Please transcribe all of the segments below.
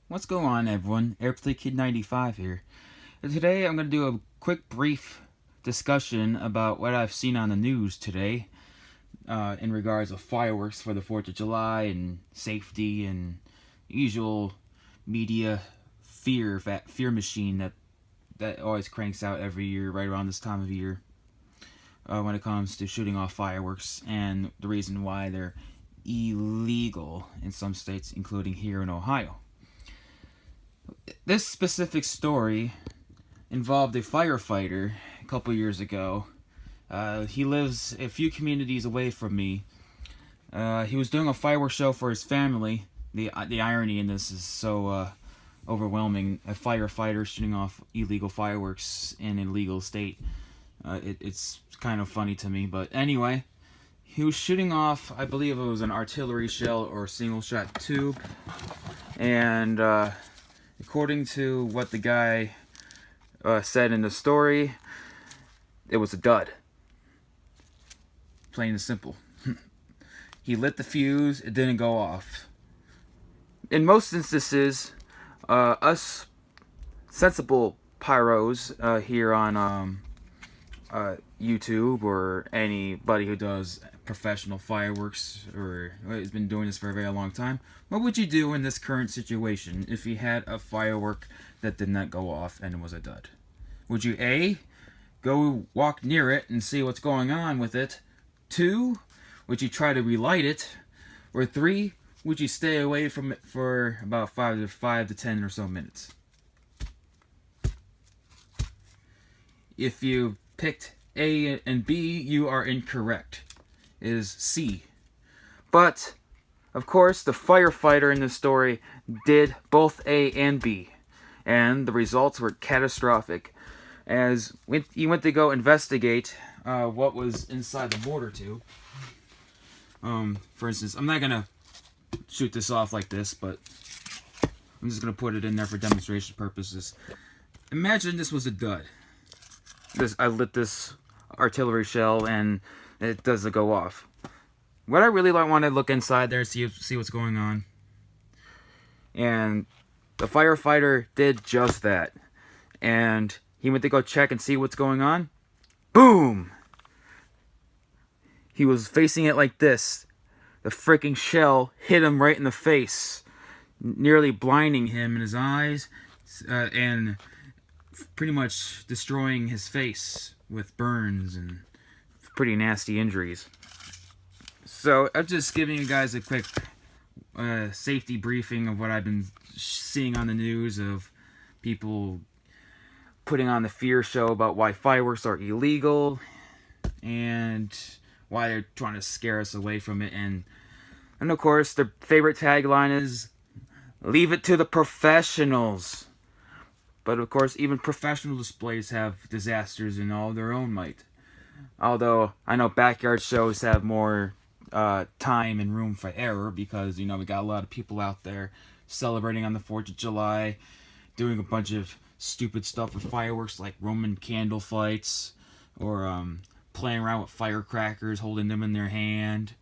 What's going on, everyone? Airplay Kid 95 here. And today I'm going to do a quick brief discussion about what I've seen on the news today in regards of fireworks for the 4th of July and safety and usual media fear machine that always cranks out every year right around this time of year when it comes to shooting off fireworks and the reason why they're illegal in some states, including here in Ohio. This specific story involved a firefighter a couple years ago. He lives a few communities away from me. He was doing a fireworks show for his family. The irony in this is so overwhelming. A firefighter shooting off illegal fireworks in a legal state. It's kind of funny to me, but anyway. He was shooting off, I believe it was an artillery shell or single shot tube. And according to what the guy said in the story, it was a dud. Plain and simple. He lit the fuse, it didn't go off. In most instances, us sensible pyros here on YouTube or anybody who does professional fireworks or has been doing this for a very long time, what would you do in this current situation if you had a firework that did not go off and was a dud? Would you A, go walk near it and see what's going on with it? 2, would you try to relight it? Or 3, would you stay away from it for about 5 to 10 or so minutes? If you picked A and B, you are incorrect. It is C. But, of course, the firefighter in this story did both A and B. And the results were catastrophic. As he went to go investigate what was inside the mortar tube. For instance, I'm not going to shoot this off like this, but I'm just going to put it in there for demonstration purposes. Imagine this was a dud. I lit this artillery shell and it doesn't go off. What I really want to look inside there, see what's going on. And the firefighter did just that. And he went to go check and see what's going on. Boom! He was facing it like this. The freaking shell hit him right in the face, nearly blinding him in his eyes and pretty much destroying his face with burns and pretty nasty injuries. So I'm just giving you guys a quick safety briefing of what I've been seeing on the news of people putting on the fear show about why fireworks are illegal and why they're trying to scare us away from it. And of course, their favorite tagline is, "Leave it to the professionals." But of course, even professional displays have disasters in all their own might. Although, I know backyard shows have more time and room for error because, we got a lot of people out there celebrating on the 4th of July, doing a bunch of stupid stuff with fireworks like Roman candle fights, or playing around with firecrackers, holding them in their hand,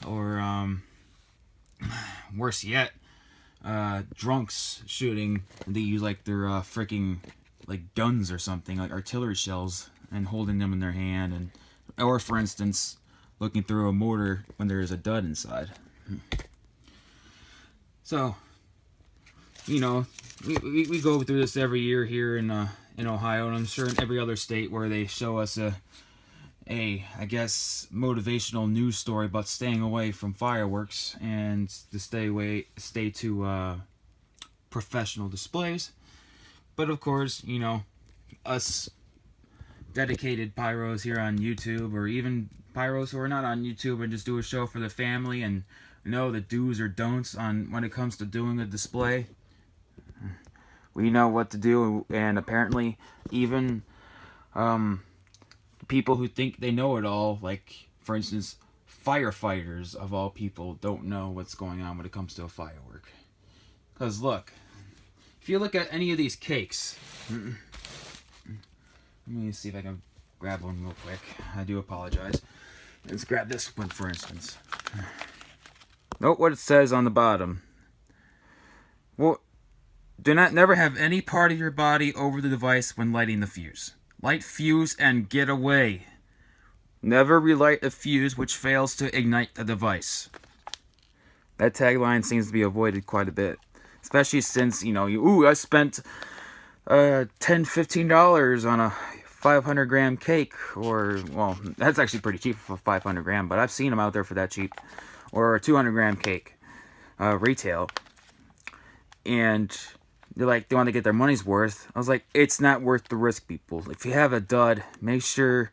or worse yet, drunks shooting. They use like their freaking like guns or something, like artillery shells, and holding them in their hand, or for instance, looking through a mortar when there is a dud inside. So, we go through this every year here in Ohio, and I'm sure in every other state where they show us a I guess motivational news story about staying away from fireworks and to stay to professional displays. But of course, us dedicated pyros here on YouTube, or even pyros who are not on YouTube and just do a show for the family and know the do's or don'ts on when it comes to doing a display. We know what to do, and apparently even people who think they know it all, like, for instance, firefighters of all people, don't know what's going on when it comes to a firework. Because look, if you look at any of these cakes, let me see if I can grab one real quick. I do apologize. Let's grab this one, for instance. Note what it says on the bottom. Well, Do not never have any part of your body over the device when lighting the fuse. Light fuse and get away. Never relight a fuse which fails to ignite the device. That tagline seems to be avoided quite a bit. Especially since, I spent $10-15 on a 500 gram cake. Or, well, that's actually pretty cheap for 500 gram, but I've seen them out there for that cheap. Or a 200 gram cake, retail. And they're like, they want to get their money's worth. I was like, it's not worth the risk, people. If you have a dud, make sure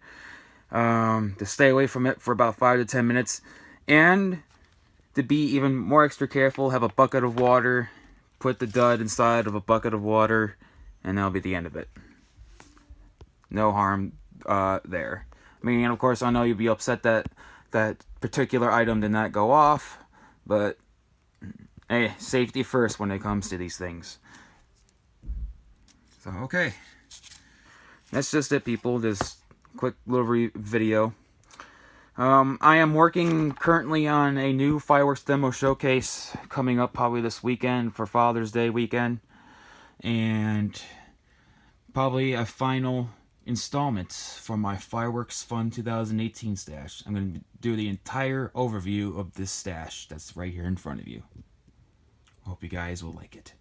to stay away from it for about 5 to 10 minutes. And to be even more extra careful, have a bucket of water. Put the dud inside of a bucket of water. And that'll be the end of it. No harm there. I mean, of course, I know you'll be upset that that particular item did not go off. But, hey, safety first when it comes to these things. So, okay. That's just it, people. Just quick little video. I am working currently on a new fireworks demo showcase coming up probably this weekend for Father's Day weekend. And probably a final installment for my Fireworks Fun 2018 stash. I'm going to do the entire overview of this stash that's right here in front of you. Hope you guys will like it.